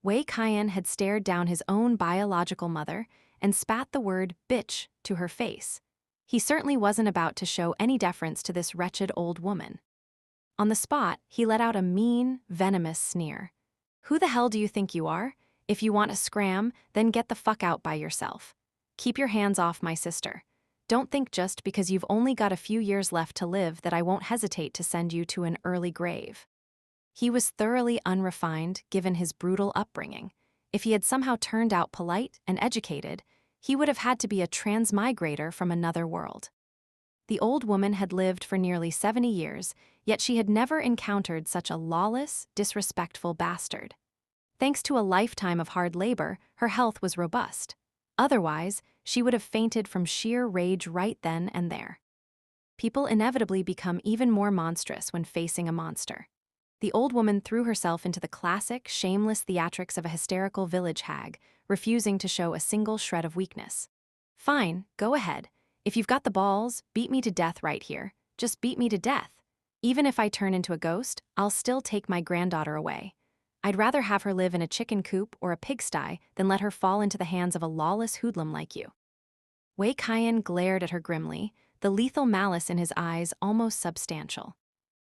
Wei Qian had stared down his own biological mother and spat the word bitch to her face. He certainly wasn't about to show any deference to this wretched old woman. On the spot, he let out a mean, venomous sneer. Who the hell do you think you are? If you want a scram, then get the fuck out by yourself. Keep your hands off my sister. Don't think just because you've only got a few years left to live that I won't hesitate to send you to an early grave. He was thoroughly unrefined given his brutal upbringing. If he had somehow turned out polite and educated, he would have had to be a transmigrator from another world. The old woman had lived for nearly 70 years, yet she had never encountered such a lawless, disrespectful bastard. Thanks to a lifetime of hard labor, her health was robust. Otherwise, she would have fainted from sheer rage right then and there. People inevitably become even more monstrous when facing a monster. The old woman threw herself into the classic, shameless theatrics of a hysterical village hag, refusing to show a single shred of weakness. Fine, go ahead. If you've got the balls, beat me to death right here. Just beat me to death. Even if I turn into a ghost, I'll still take my granddaughter away. I'd rather have her live in a chicken coop or a pigsty than let her fall into the hands of a lawless hoodlum like you. Wei Qian glared at her grimly, the lethal malice in his eyes almost substantial.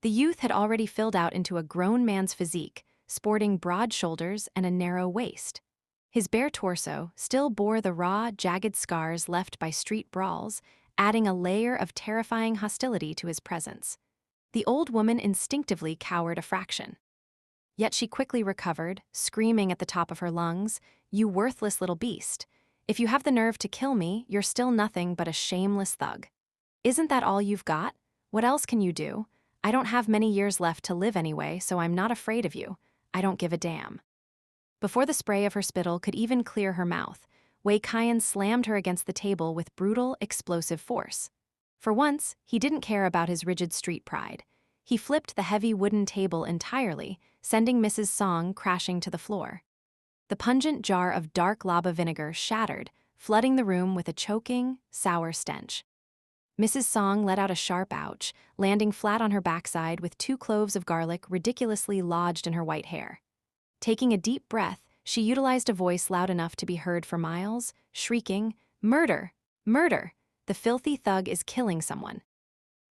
The youth had already filled out into a grown man's physique, sporting broad shoulders and a narrow waist. His bare torso still bore the raw, jagged scars left by street brawls, adding a layer of terrifying hostility to his presence. The old woman instinctively cowered a fraction. Yet she quickly recovered, screaming at the top of her lungs, "You worthless little beast. If you have the nerve to kill me, you're still nothing but a shameless thug. Isn't that all you've got? What else can you do? I don't have many years left to live anyway, so I'm not afraid of you. I don't give a damn." Before the spray of her spittle could even clear her mouth, Wei Qian slammed her against the table with brutal, explosive force. For once, he didn't care about his rigid street pride. He flipped the heavy wooden table entirely, sending Mrs. Song crashing to the floor. The pungent jar of dark lava vinegar shattered, flooding the room with a choking, sour stench. Mrs. Song let out a sharp ouch, landing flat on her backside with 2 cloves of garlic ridiculously lodged in her white hair. Taking a deep breath, she utilized a voice loud enough to be heard for miles, shrieking, "Murder! Murder! The filthy thug is killing someone."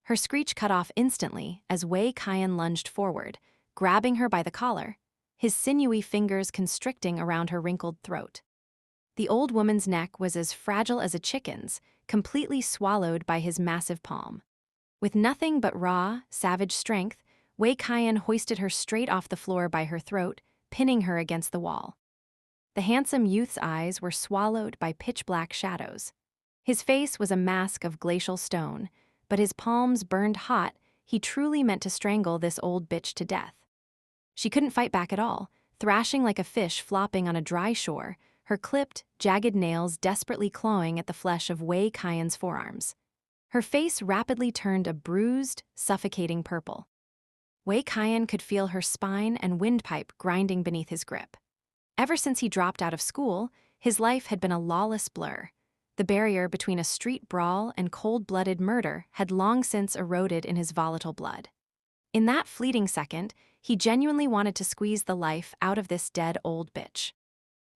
Her screech cut off instantly as Wei Qian lunged forward, grabbing her by the collar, his sinewy fingers constricting around her wrinkled throat. The old woman's neck was as fragile as a chicken's, completely swallowed by his massive palm. With nothing but raw, savage strength, Wei Qian hoisted her straight off the floor by her throat, pinning her against the wall. The handsome youth's eyes were swallowed by pitch-black shadows. His face was a mask of glacial stone, but his palms burned hot. He truly meant to strangle this old bitch to death. She couldn't fight back at all, thrashing like a fish flopping on a dry shore, her clipped, jagged nails desperately clawing at the flesh of Wei Qian's forearms. Her face rapidly turned a bruised, suffocating purple. Wei Qian could feel her spine and windpipe grinding beneath his grip. Ever since he dropped out of school, his life had been a lawless blur. The barrier between a street brawl and cold-blooded murder had long since eroded in his volatile blood. In that fleeting second, he genuinely wanted to squeeze the life out of this dead old bitch.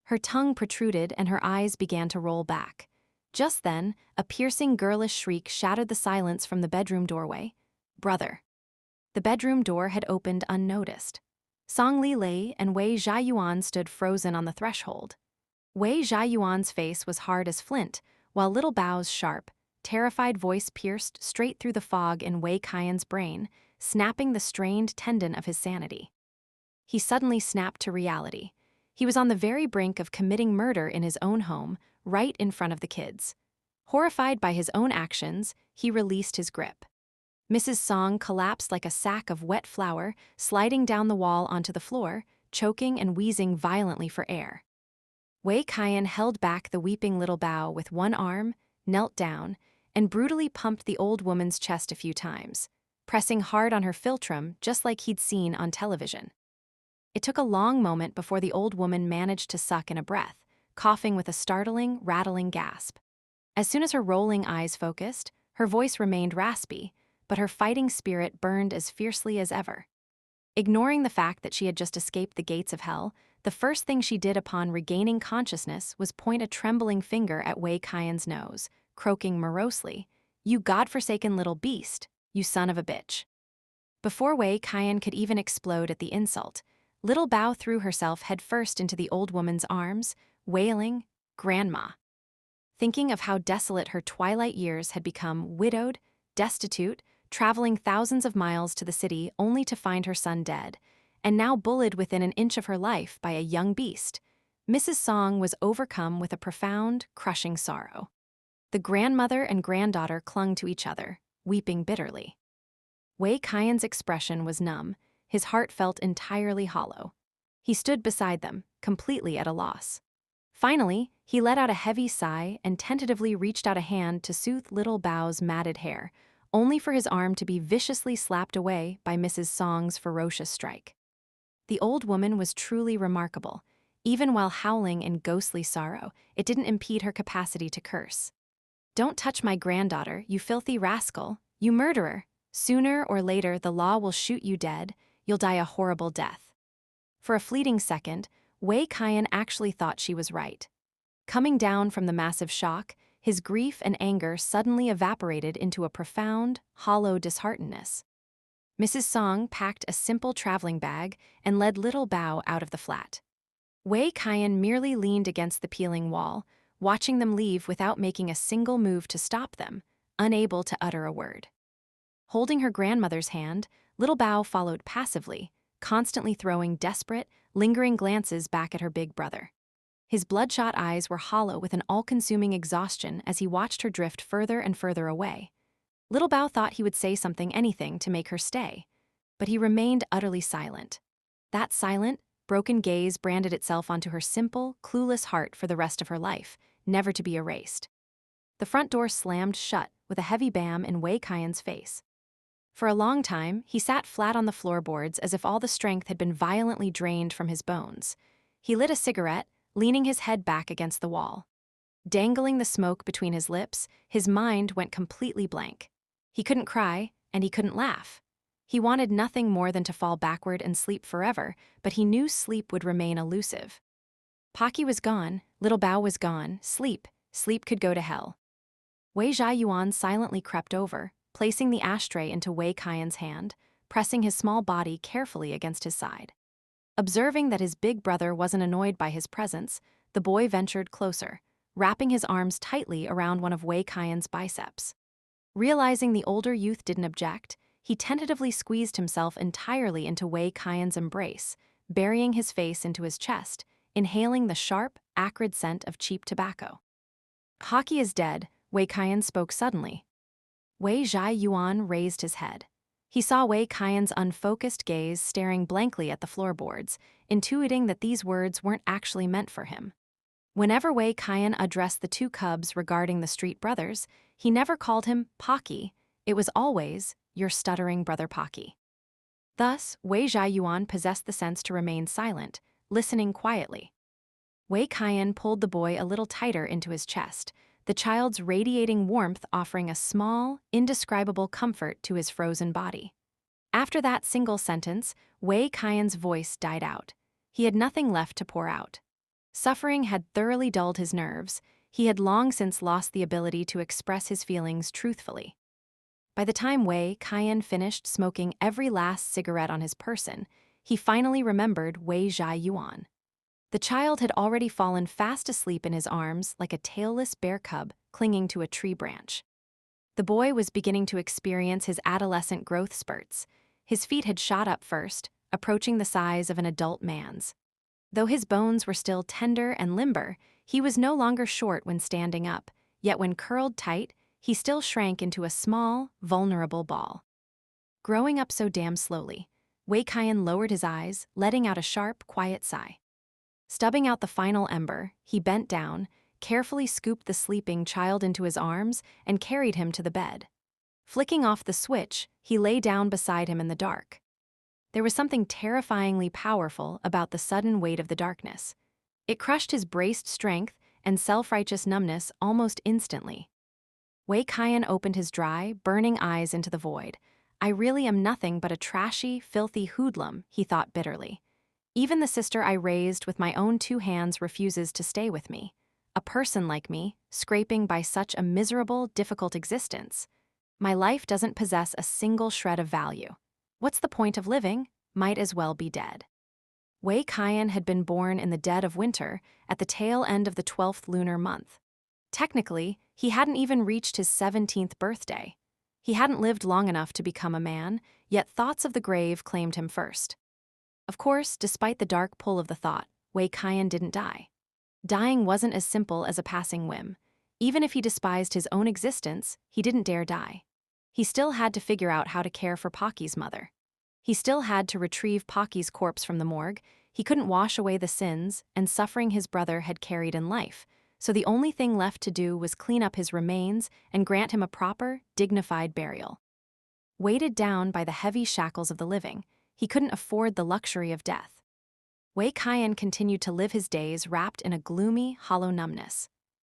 Her tongue protruded and her eyes began to roll back. Just then, a piercing girlish shriek shattered the silence from the bedroom doorway. "Brother." The bedroom door had opened unnoticed. Song Lilei and Wei Jiayuan stood frozen on the threshold. Wei Jiayuan's face was hard as flint, while Little Bao's sharp, terrified voice pierced straight through the fog in Wei Qian's brain, snapping the strained tendon of his sanity. He suddenly snapped to reality. He was on the very brink of committing murder in his own home, right in front of the kids. Horrified by his own actions, he released his grip. Mrs. Song collapsed like a sack of wet flour, sliding down the wall onto the floor, choking and wheezing violently for air. Wei Qian held back the weeping Little Bao with one arm, knelt down, and brutally pumped the old woman's chest a few times, pressing hard on her philtrum just like he'd seen on television. It took a long moment before the old woman managed to suck in a breath, coughing with a startling, rattling gasp. As soon as her rolling eyes focused, her voice remained raspy, but her fighting spirit burned as fiercely as ever. Ignoring the fact that she had just escaped the gates of hell, the first thing she did upon regaining consciousness was point a trembling finger at Wei Qian's nose, croaking morosely, "You godforsaken little beast, you son of a bitch." Before Wei Qian could even explode at the insult, Little Bao threw herself headfirst into the old woman's arms, wailing, "Grandma." Thinking of how desolate her twilight years had become, widowed, destitute, traveling thousands of miles to the city only to find her son dead, and now bullied within an inch of her life by a young beast, Mrs. Song was overcome with a profound, crushing sorrow. The grandmother and granddaughter clung to each other, weeping bitterly. Wei Qian's expression was numb, his heart felt entirely hollow. He stood beside them, completely at a loss. Finally, he let out a heavy sigh and tentatively reached out a hand to soothe Little Bao's matted hair, only for his arm to be viciously slapped away by Mrs. Song's ferocious strike. The old woman was truly remarkable. Even while howling in ghostly sorrow, it didn't impede her capacity to curse. "Don't touch my granddaughter, you filthy rascal, you murderer. Sooner or later the law will shoot you dead, you'll die a horrible death." For a fleeting second, Wei Qian actually thought she was right. Coming down from the massive shock, his grief and anger suddenly evaporated into a profound, hollow disheartenness. Mrs. Song packed a simple traveling bag and led Little Bao out of the flat. Wei Qian merely leaned against the peeling wall, watching them leave without making a single move to stop them, unable to utter a word. Holding her grandmother's hand, Little Bao followed passively, constantly throwing desperate, lingering glances back at her big brother. His bloodshot eyes were hollow with an all-consuming exhaustion as he watched her drift further and further away. Little Bao thought he would say something, anything, to make her stay, but he remained utterly silent. That silent, broken gaze branded itself onto her simple, clueless heart for the rest of her life, never to be erased. The front door slammed shut with a heavy bam in Wei Qian's face. For a long time, he sat flat on the floorboards as if all the strength had been violently drained from his bones. He lit a cigarette, leaning his head back against the wall. Dangling the smoke between his lips, his mind went completely blank. He couldn't cry, and he couldn't laugh. He wanted nothing more than to fall backward and sleep forever, but he knew sleep would remain elusive. Pocky was gone, Little Bao was gone, sleep could go to hell. Wei Yuan silently crept over, placing the ashtray into Wei Qian's hand, pressing his small body carefully against his side. Observing that his big brother wasn't annoyed by his presence, the boy ventured closer, wrapping his arms tightly around one of Wei Qian's biceps. Realizing the older youth didn't object, he tentatively squeezed himself entirely into Wei Qian's embrace, burying his face into his chest, inhaling the sharp, acrid scent of cheap tobacco. "Pocky is dead," Wei Qian spoke suddenly. Wei Yuan raised his head. He saw Wei Qian's unfocused gaze staring blankly at the floorboards, intuiting that these words weren't actually meant for him. Whenever Wei Qian addressed the two cubs regarding the street brothers, he never called him Pocky. It was always, "Your stuttering brother Pocky." Thus, Wei Yuan possessed the sense to remain silent, listening quietly. Wei Qian pulled the boy a little tighter into his chest, the child's radiating warmth offering a small, indescribable comfort to his frozen body. After that single sentence, Wei Qian's voice died out. He had nothing left to pour out. Suffering had thoroughly dulled his nerves. He had long since lost the ability to express his feelings truthfully. By the time Wei Qian finished smoking every last cigarette on his person, he finally remembered Wei Yuan. The child had already fallen fast asleep in his arms like a tailless bear cub clinging to a tree branch. The boy was beginning to experience his adolescent growth spurts. His feet had shot up first, approaching the size of an adult man's. Though his bones were still tender and limber, he was no longer short when standing up, yet when curled tight, he still shrank into a small, vulnerable ball. Growing up so damn slowly, Wei Qian lowered his eyes, letting out a sharp, quiet sigh. Stubbing out the final ember, he bent down, carefully scooped the sleeping child into his arms, and carried him to the bed. Flicking off the switch, he lay down beside him in the dark. There was something terrifyingly powerful about the sudden weight of the darkness. It crushed his braced strength and self-righteous numbness almost instantly. Wei Qian opened his dry, burning eyes into the void. "I really am nothing but a trashy, filthy hoodlum," he thought bitterly. Even the sister I raised with my own 2 hands refuses to stay with me. A person like me, scraping by such a miserable, difficult existence. My life doesn't possess a single shred of value. What's the point of living? Might as well be dead. Wei Qian had been born in the dead of winter, at the tail end of the 12th lunar month. Technically, he hadn't even reached his 17th birthday. He hadn't lived long enough to become a man, yet thoughts of the grave claimed him first. Of course, despite the dark pull of the thought, Wei Qian didn't die. Dying wasn't as simple as a passing whim. Even if he despised his own existence, he didn't dare die. He still had to figure out how to care for Pocky's mother. He still had to retrieve Pocky's corpse from the morgue. He couldn't wash away the sins and suffering his brother had carried in life, so the only thing left to do was clean up his remains and grant him a proper, dignified burial. Weighted down by the heavy shackles of the living, he couldn't afford the luxury of death. Wei Qian continued to live his days wrapped in a gloomy, hollow numbness.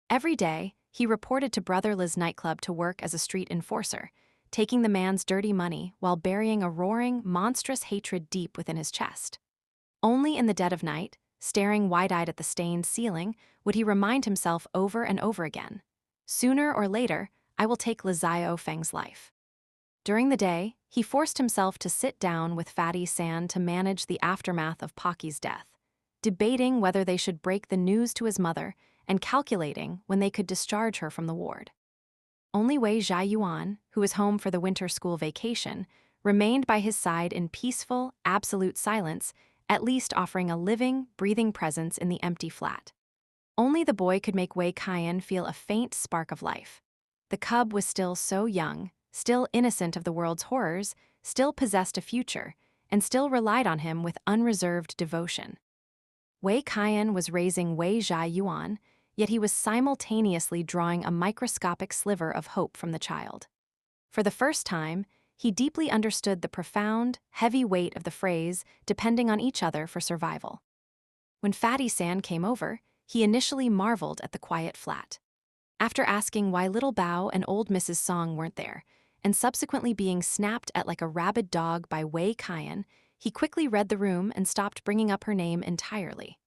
Every day, he reported to Brother Li's nightclub to work as a street enforcer, taking the man's dirty money while burying a roaring, monstrous hatred deep within his chest. Only in the dead of night, staring wide-eyed at the stained ceiling, would he remind himself over and over again, "Sooner or later, I will take Li Feng's life." During the day, he forced himself to sit down with Fatty San to manage the aftermath of Pocky's death, debating whether they should break the news to his mother and calculating when they could discharge her from the ward. Only Wei Qian, who was home for the winter school vacation, remained by his side in peaceful, absolute silence, at least offering a living, breathing presence in the empty flat. Only the boy could make Wei Qian feel a faint spark of life. The cub was still so young, still innocent of the world's horrors, still possessed a future, and still relied on him with unreserved devotion. Wei Qian was raising Wei Qian, yet he was simultaneously drawing a microscopic sliver of hope from the child. For the first time, he deeply understood the profound, heavy weight of the phrase depending on each other for survival. When Fatty San came over, he initially marveled at the quiet flat. After asking why Little Bao and old Mrs. Song weren't there, and subsequently being snapped at like a rabid dog by Wei Qian, he quickly read the room and stopped bringing up her name entirely.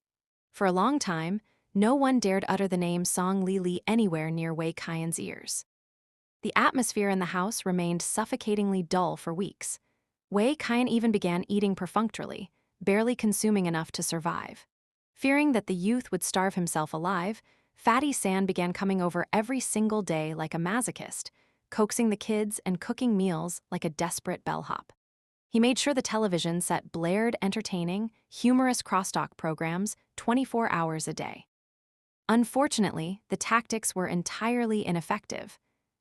For a long time, no one dared utter the name Song Li anywhere near Wei Qian's ears. The atmosphere in the house remained suffocatingly dull for weeks. Wei Qian even began eating perfunctorily, barely consuming enough to survive. Fearing that the youth would starve himself alive, Fatty San began coming over every single day like a masochist, coaxing the kids and cooking meals like a desperate bellhop. He made sure the television set blared entertaining, humorous crosstalk programs 24 hours a day. Unfortunately, the tactics were entirely ineffective.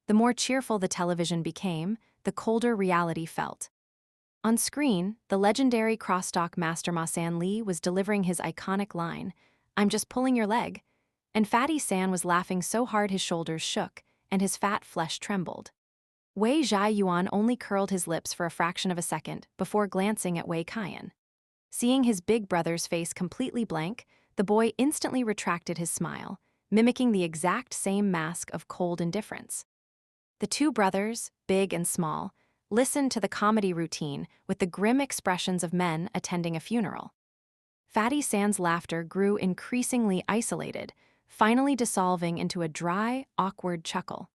The more cheerful the television became, the colder reality felt. On screen, the legendary crosstalk master Ma San Li was delivering his iconic line, "I'm just pulling your leg," and Fatty San was laughing so hard his shoulders shook and his fat flesh trembled. Wei Qian only curled his lips for a fraction of a second before glancing at Wei Qian. Seeing his big brother's face completely blank, the boy instantly retracted his smile, mimicking the exact same mask of cold indifference. The two brothers, big and small, listened to the comedy routine with the grim expressions of men attending a funeral. Fatty San's laughter grew increasingly isolated, finally dissolving into a dry, awkward chuckle.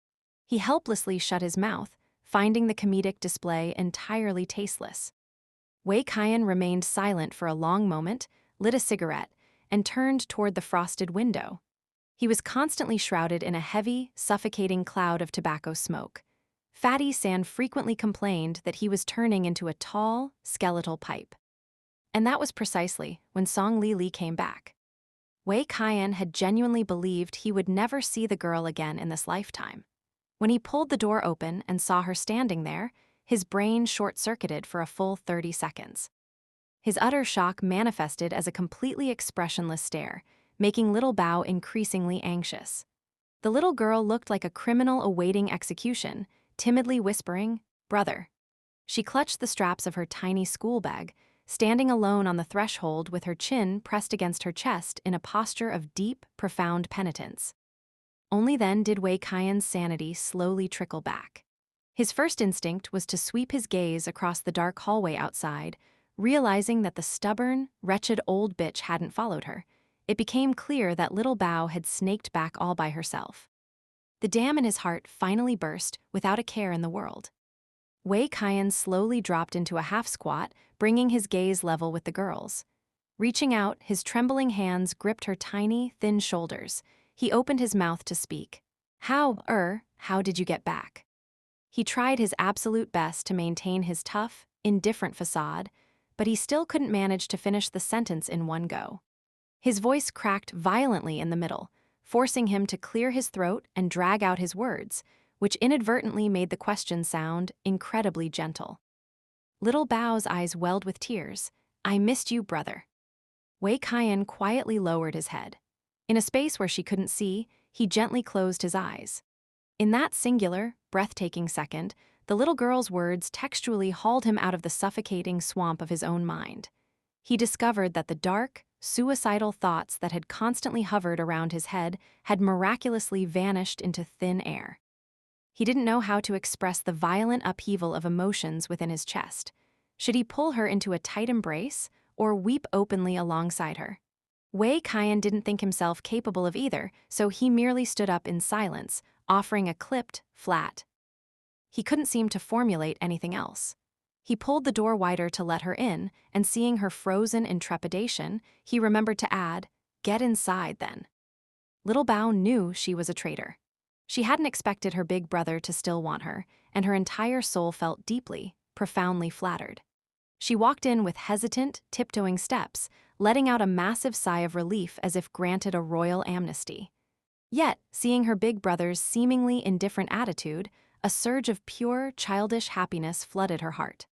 He helplessly shut his mouth, finding the comedic display entirely tasteless. Wei Qian remained silent for a long moment, lit a cigarette, and turned toward the frosted window. He was constantly shrouded in a heavy, suffocating cloud of tobacco smoke. Fatty San frequently complained that he was turning into a tall, skeletal pipe. And that was precisely when Song Li came back. Wei Qian had genuinely believed he would never see the girl again in this lifetime. When he pulled the door open and saw her standing there, his brain short-circuited for a full 30 seconds. His utter shock manifested as a completely expressionless stare, making Little Bao increasingly anxious. The little girl looked like a criminal awaiting execution, timidly whispering, "Brother." She clutched the straps of her tiny school bag, standing alone on the threshold with her chin pressed against her chest in a posture of deep, profound penitence. Only then did Wei Qian's sanity slowly trickle back. His first instinct was to sweep his gaze across the dark hallway outside, Realizing that the stubborn, wretched old bitch hadn't followed her, it became clear that Little Bao had snaked back all by herself. The dam in his heart finally burst without a care in the world. Wei Qian slowly dropped into a half-squat, bringing his gaze level with the girl's. Reaching out, his trembling hands gripped her tiny, thin shoulders. He opened his mouth to speak. How did you get back? He tried his absolute best to maintain his tough, indifferent facade, but he still couldn't manage to finish the sentence in one go. His voice cracked violently in the middle, forcing him to clear his throat and drag out his words, which inadvertently made the question sound incredibly gentle. Little Bao's eyes welled with tears. I missed you, brother. Wei Qian quietly lowered his head. In a space where she couldn't see, he gently closed his eyes. In that singular, breathtaking second, the little girl's words textually hauled him out of the suffocating swamp of his own mind. He discovered that the dark, suicidal thoughts that had constantly hovered around his head had miraculously vanished into thin air. He didn't know how to express the violent upheaval of emotions within his chest. Should he pull her into a tight embrace or weep openly alongside her? Wei Qian didn't think himself capable of either, so he merely stood up in silence, offering a clipped, flat. He couldn't seem to formulate anything else. He pulled the door wider to let her in, and seeing her frozen in trepidation, he remembered to add, "Get inside, then." Little Bao knew she was a traitor. She hadn't expected her big brother to still want her, and her entire soul felt deeply, profoundly flattered. She walked in with hesitant, tiptoeing steps, letting out a massive sigh of relief as if granted a royal amnesty. Yet, seeing her big brother's seemingly indifferent attitude, a surge of pure, childish happiness flooded her heart.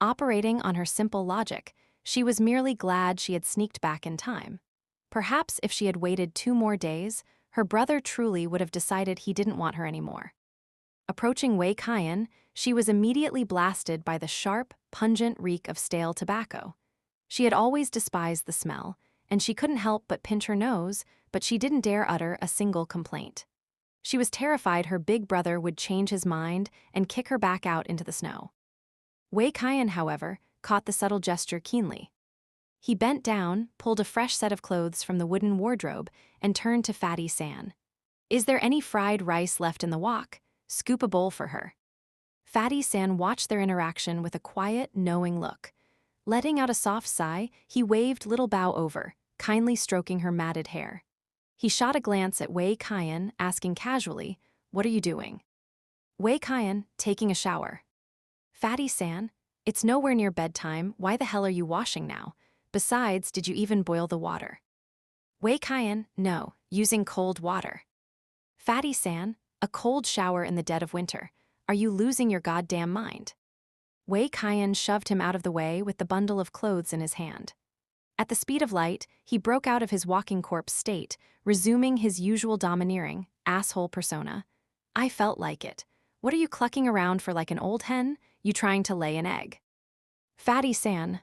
Operating on her simple logic, she was merely glad she had sneaked back in time. Perhaps if she had waited 2 more days, her brother truly would have decided he didn't want her anymore. Approaching Wei Qian, she was immediately blasted by the sharp, pungent reek of stale tobacco. She had always despised the smell, and she couldn't help but pinch her nose, but she didn't dare utter a single complaint. She was terrified her big brother would change his mind and kick her back out into the snow. Wei Qian, however, caught the subtle gesture keenly. He bent down, pulled a fresh set of clothes from the wooden wardrobe, and turned to Fatty San. Is there any fried rice left in the wok? Scoop a bowl for her. Fatty San watched their interaction with a quiet, knowing look. Letting out a soft sigh, he waved Little Bao over, kindly stroking her matted hair. He shot a glance at Wei Qian, asking casually, "What are you doing?" Wei Qian, taking a shower. Fatty San, it's nowhere near bedtime, why the hell are you washing now? Besides, did you even boil the water? Wei Qian, no, using cold water. Fatty San, a cold shower in the dead of winter. Are you losing your goddamn mind? Wei Qian shoved him out of the way with the bundle of clothes in his hand. At the speed of light, he broke out of his walking corpse state, resuming his usual domineering, asshole persona. I felt like it. What are you clucking around for like an old hen? You trying to lay an egg? Fatty San.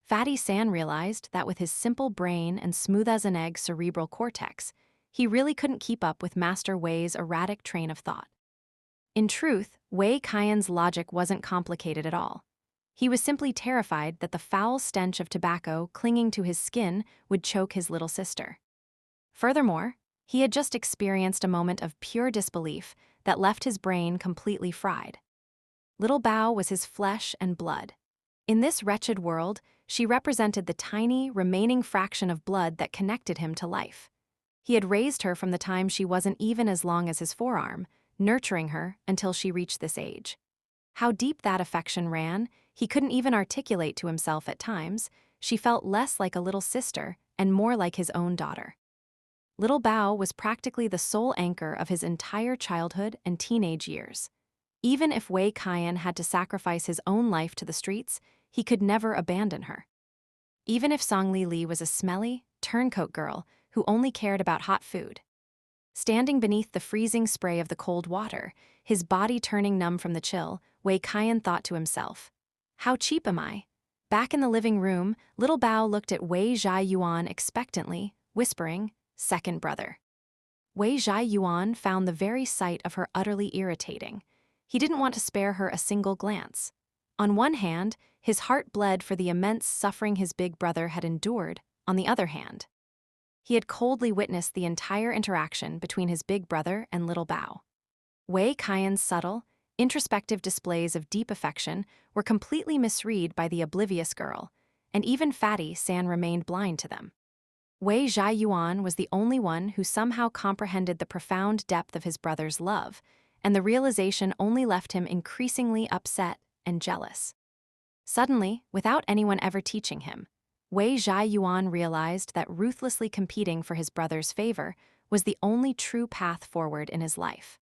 Fatty San realized that with his simple brain and smooth-as-an-egg cerebral cortex, he really couldn't keep up with Master Wei's erratic train of thought. In truth, Wei Qian's logic wasn't complicated at all. He was simply terrified that the foul stench of tobacco clinging to his skin would choke his little sister. Furthermore, he had just experienced a moment of pure disbelief that left his brain completely fried. Little Bao was his flesh and blood. In this wretched world, she represented the tiny, remaining fraction of blood that connected him to life. He had raised her from the time she wasn't even as long as his forearm, nurturing her until she reached this age. How deep that affection ran, he couldn't even articulate to himself at times. She felt less like a little sister and more like his own daughter. Little Bao was practically the sole anchor of his entire childhood and teenage years. Even if Wei Qian had to sacrifice his own life to the streets, he could never abandon her. Even if Songli Li was a smelly, turncoat girl who only cared about hot food. Standing beneath the freezing spray of the cold water, his body turning numb from the chill, Wei Qian thought to himself, how cheap am I? Back in the living room, Little Bao looked at Wei Yuan expectantly, whispering, second brother. Wei Yuan found the very sight of her utterly irritating. He didn't want to spare her a single glance. On one hand, his heart bled for the immense suffering his big brother had endured. On the other hand, he had coldly witnessed the entire interaction between his big brother and Little Bao. Wei Qian's subtle, introspective displays of deep affection were completely misread by the oblivious girl, and even Fatty San remained blind to them. Wei Qian was the only one who somehow comprehended the profound depth of his brother's love, and the realization only left him increasingly upset and jealous. Suddenly, without anyone ever teaching him, Wei Qian realized that ruthlessly competing for his brother's favor was the only true path forward in his life.